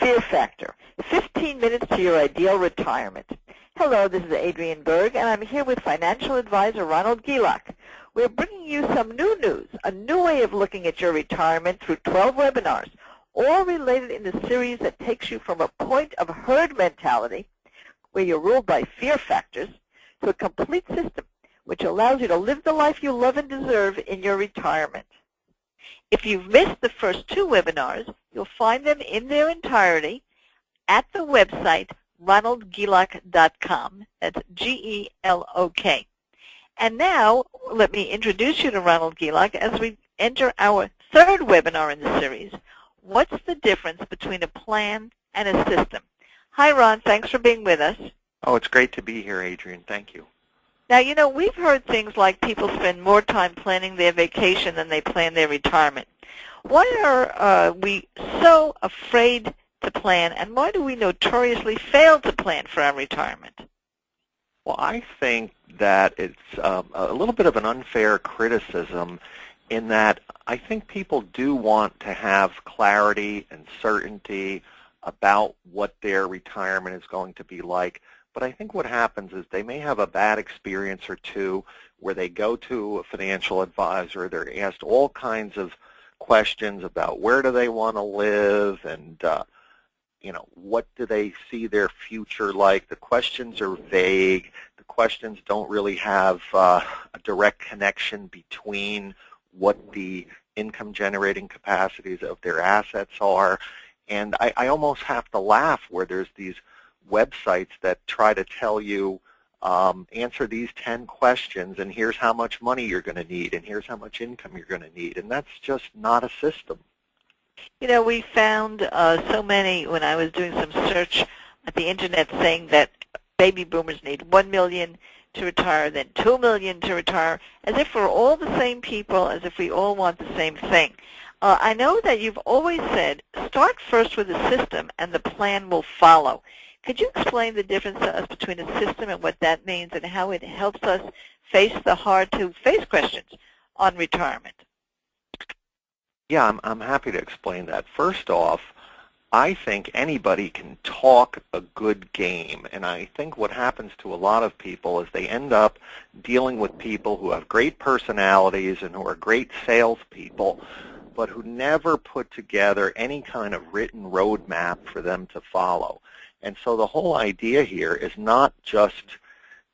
Fear Factor, 15 minutes to your ideal retirement. Hello, this is Adrienne Berg, and I'm here with financial advisor Ronald Gielak. We're bringing you some new news, a new way of looking at your retirement through 12 webinars, all related in the series that takes you from a point of herd mentality, where you're ruled by fear factors, to a complete system which allows you to live the life you love and deserve in your retirement. If you've missed the first two webinars, you'll find them in their entirety at the website ronaldgielak.com. That's G-E-L-O-K. And now, let me introduce you to Ronald Gielak as we enter our third webinar in the series. What's the difference between a plan and a system? Hi, Ron. Thanks for being with us. Oh, it's great to be here, Adrienne. Thank you. Now, you know, we've heard things like people spend more time planning their vacation than they plan their retirement. Why are we so afraid to plan, and why do we notoriously fail to plan for our retirement? Well, I think that it's a little bit of an unfair criticism in that I think people do want to have clarity and certainty about what their retirement is going to be like. But I think what happens is they may have a bad experience or two where they go to a financial advisor, they're asked all kinds of questions about where do they want to live and what do they see their future like. The questions are vague. The questions don't really have a direct connection between what the income generating capacities of their assets are. And I almost have to laugh where there's these websites that try to tell you, answer these 10 questions, and here's how much money you're going to need, and here's how much income you're going to need. And that's just not a system. You know, we found so many when I was doing some search at the Internet saying that baby boomers need $1 million to retire, then $2 million to retire, as if we're all the same people, as if we all want the same thing. I know that you've always said, start first with a system and the plan will follow. Could you explain the difference to us between a system and what that means and how it helps us face the hard-to-face questions on retirement? Yeah, I'm happy to explain that. First off, I think anybody can talk a good game, and I think what happens to a lot of people is they end up dealing with people who have great personalities and who are great salespeople, but who never put together any kind of written roadmap for them to follow. And so the whole idea here is not just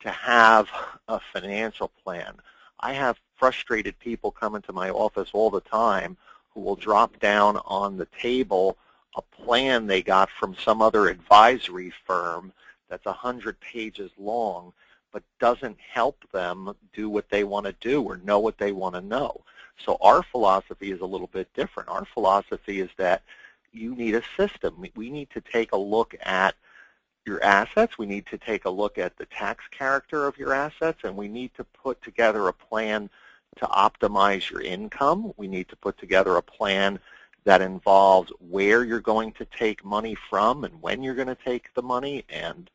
to have a financial plan. I have frustrated people come into my office all the time who will drop down on the table a plan they got from some other advisory firm that's 100 pages long, but doesn't help them do what they want to do or know what they want to know. So our philosophy is a little bit different. Our philosophy is that you need a system. We need to take a look at your assets. We need to take a look at the tax character of your assets, and we need to put together a plan to optimize your income. We need to put together a plan that involves where you're going to take money from and when you're going to take the money and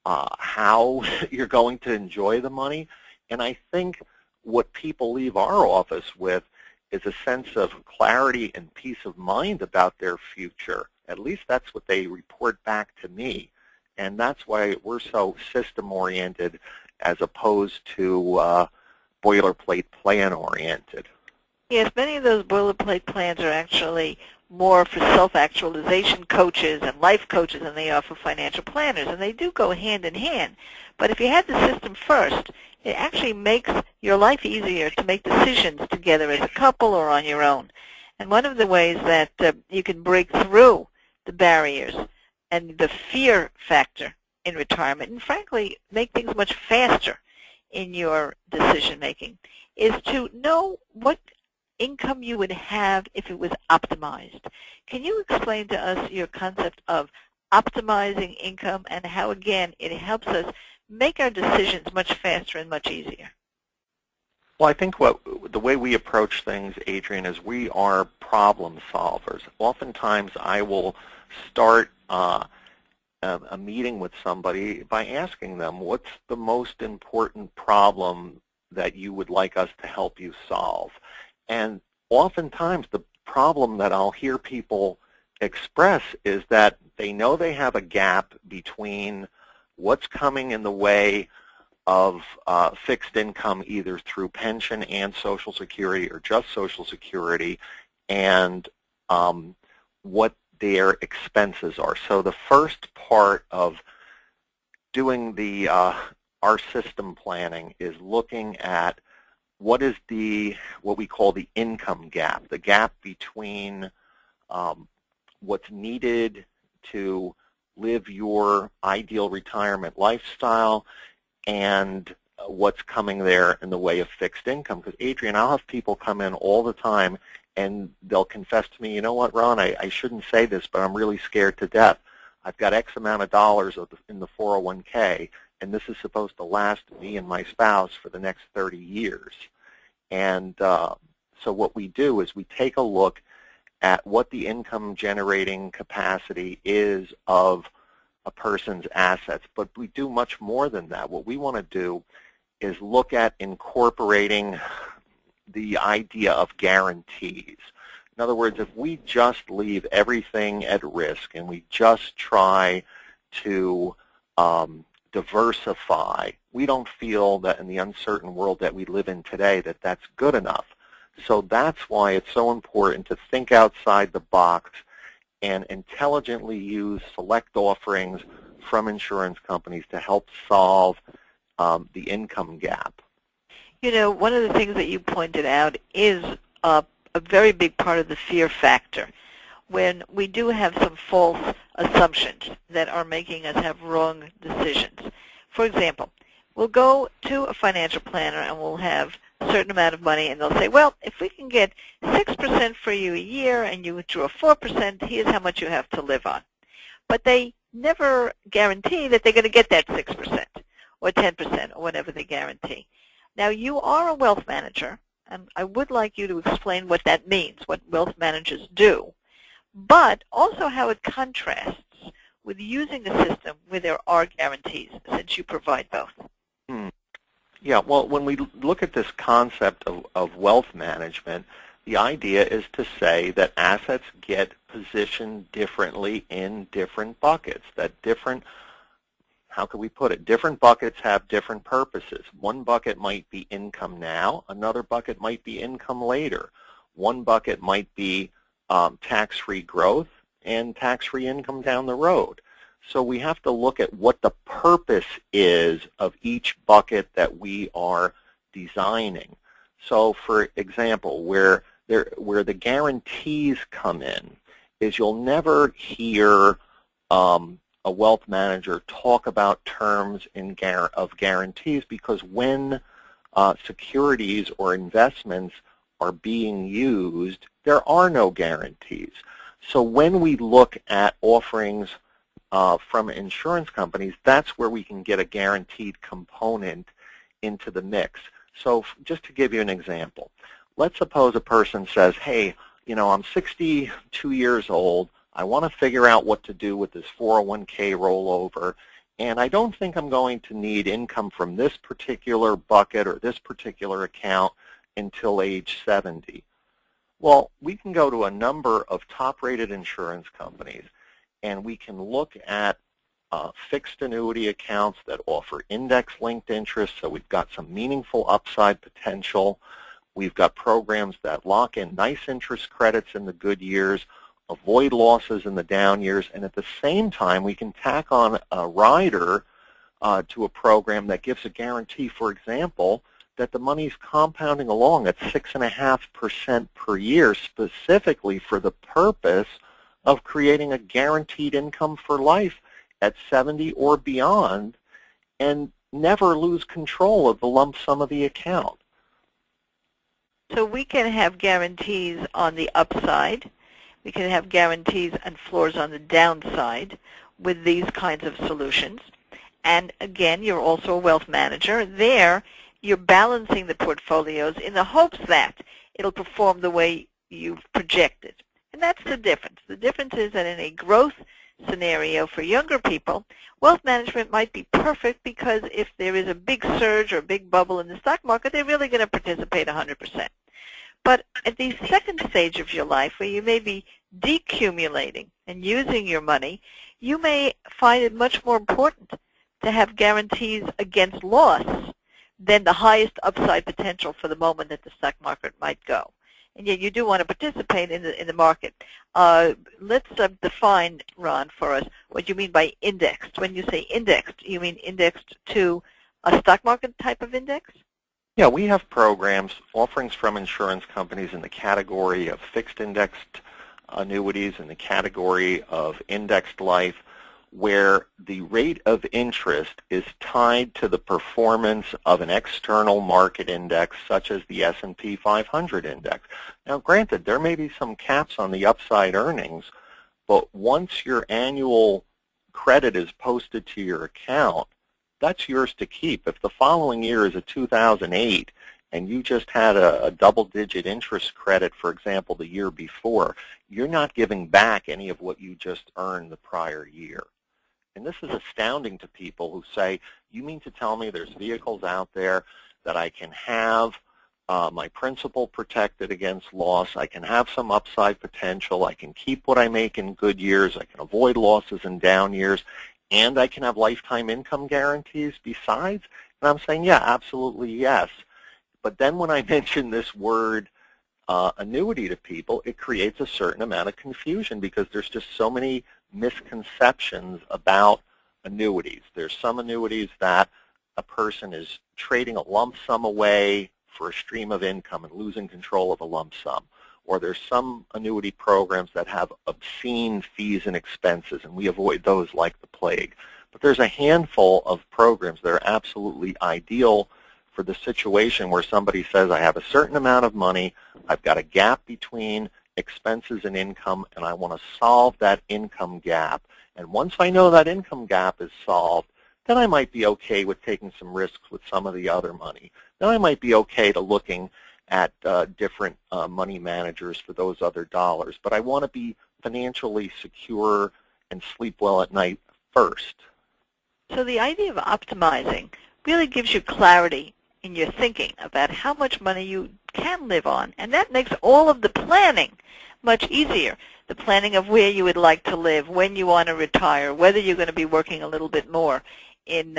how you're going to enjoy the money. And I think what people leave our office with is a sense of clarity and peace of mind about their future. At least that's what they report back to me. And that's why we're so system-oriented as opposed to boilerplate plan-oriented. Yes, many of those boilerplate plans are actually more for self-actualization coaches and life coaches than they are for financial planners, and they do go hand in hand. But if you had the system first, it actually makes your life easier to make decisions together as a couple or on your own. And one of the ways that you can break through the barriers and the fear factor in retirement, and frankly, make things much faster in your decision-making, is to know what income you would have if it was optimized. Can you explain to us your concept of optimizing income and how, again, it helps us make our decisions much faster and much easier? Well, I think the way we approach things, Adrienne, is we are problem solvers. Oftentimes I will start a meeting with somebody by asking them, what's the most important problem that you would like us to help you solve? And oftentimes the problem that I'll hear people express is that they know they have a gap between what's coming in the way of fixed income either through pension and Social Security or just Social Security, and what their expenses are. So the first part of doing the our system planning is looking at what we call the income gap, the gap between what's needed to live your ideal retirement lifestyle and what's coming there in the way of fixed income. Because, Adrian, I'll have people come in all the time and they'll confess to me, you know what, Ron, I shouldn't say this, but I'm really scared to death. I've got X amount of dollars in the 401k, and this is supposed to last me and my spouse for the next 30 years. And so what we do is we take a look at what the income generating capacity is of a person's assets. But we do much more than that. What we want to do is look at incorporating the idea of guarantees. In other words, if we just leave everything at risk and we just try to diversify, we don't feel that in the uncertain world that we live in today that that's good enough. So that's why it's so important to think outside the box and intelligently use select offerings from insurance companies to help solve the income gap. You know, one of the things that you pointed out is a very big part of the fear factor. When we do have some false assumptions that are making us have wrong decisions. For example, we'll go to a financial planner and we'll have a certain amount of money, and they'll say, well, if we can get 6% for you a year and you withdraw 4%, here's how much you have to live on. But they never guarantee that they're going to get that 6% or 10% or whatever they guarantee. Now, you are a wealth manager, and I would like you to explain what that means, what wealth managers do, but also how it contrasts with using a system where there are guarantees, since you provide both. Yeah, well, when we look at this concept of wealth management, the idea is to say that assets get positioned differently in different buckets, that different, how could we put it, different buckets have different purposes. One bucket might be income now, another bucket might be income later. One bucket might be tax-free growth and tax-free income down the road. So we have to look at what the purpose is of each bucket that we are designing. So, for example, where the guarantees come in is you'll never hear a wealth manager talk about terms of guarantees, because when securities or investments are being used, there are no guarantees. So when we look at offerings from insurance companies, that's where we can get a guaranteed component into the mix. So just to give you an example, let's suppose a person says, hey, you know, I'm 62 years old, I want to figure out what to do with this 401k rollover, and I don't think I'm going to need income from this particular bucket or this particular account until age 70. Well, we can go to a number of top-rated insurance companies, and we can look at fixed annuity accounts that offer index-linked interest, so we've got some meaningful upside potential. We've got programs that lock in nice interest credits in the good years, avoid losses in the down years, and at the same time we can tack on a rider to a program that gives a guarantee, for example, that the money's compounding along at 6.5% per year, specifically for the purpose of creating a guaranteed income for life at 70 or beyond, and never lose control of the lump sum of the account. So we can have guarantees on the upside. We can have guarantees and floors on the downside with these kinds of solutions. And again, you're also a wealth manager. There, you're balancing the portfolios in the hopes that it'll perform the way you've projected. And that's the difference. The difference is that in a growth scenario for younger people, wealth management might be perfect, because if there is a big surge or a big bubble in the stock market, they're really going to participate 100%. But at the second stage of your life, where you may be decumulating and using your money, you may find it much more important to have guarantees against loss than the highest upside potential for the moment that the stock market might go. And yet you do want to participate in the market. Let's define, Ron, for us what you mean by indexed. When you say indexed, you mean indexed to a stock market type of index? Yeah, we have programs, offerings from insurance companies in the category of fixed indexed annuities, in the category of indexed life, where the rate of interest is tied to the performance of an external market index such as the S&P 500 index. Now, granted, there may be some caps on the upside earnings, but once your annual credit is posted to your account, that's yours to keep. If the following year is a 2008 and you just had a double-digit interest credit, for example, the year before, you're not giving back any of what you just earned the prior year. And this is astounding to people who say, you mean to tell me there's vehicles out there that I can have my principal protected against loss, I can have some upside potential, I can keep what I make in good years, I can avoid losses in down years, and I can have lifetime income guarantees besides? And I'm saying, yeah, absolutely yes. But then when I mention this word annuity to people, it creates a certain amount of confusion because there's just so many misconceptions about annuities. There's some annuities that a person is trading a lump sum away for a stream of income and losing control of a lump sum. Or there's some annuity programs that have obscene fees and expenses, and we avoid those like the plague. But there's a handful of programs that are absolutely ideal for the situation where somebody says, I have a certain amount of money, I've got a gap between expenses and income, and I want to solve that income gap. And once I know that income gap is solved, then I might be okay with taking some risks with some of the other money. Then I might be okay to looking at different money managers for those other dollars. But I want to be financially secure and sleep well at night first. So the idea of optimizing really gives you clarity in your thinking about how much money you can live on, and that makes all of the planning much easier. The planning of where you would like to live, when you want to retire, whether you're going to be working a little bit more in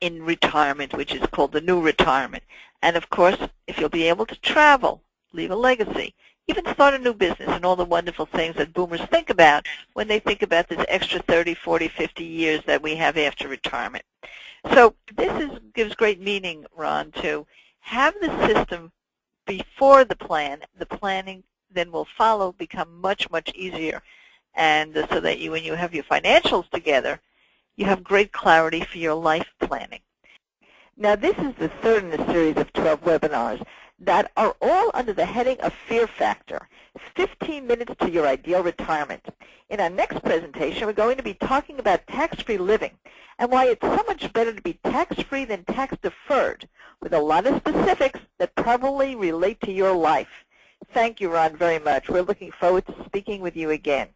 retirement, which is called the new retirement. And of course, if you'll be able to travel, leave a legacy, even start a new business, and all the wonderful things that boomers think about when they think about this extra 30, 40, 50 years that we have after retirement. So this gives great meaning, Ron, to have the system before the plan. The planning then will follow, become much, much easier. And so that when you have your financials together, you have great clarity for your life planning. Now, this is the third in a series of 12 webinars that are all under the heading of Fear Factor, 15 minutes to your ideal retirement. In our next presentation, we're going to be talking about tax-free living and why it's so much better to be tax-free than tax-deferred, with a lot of specifics that probably relate to your life. Thank you, Ron, very much. We're looking forward to speaking with you again.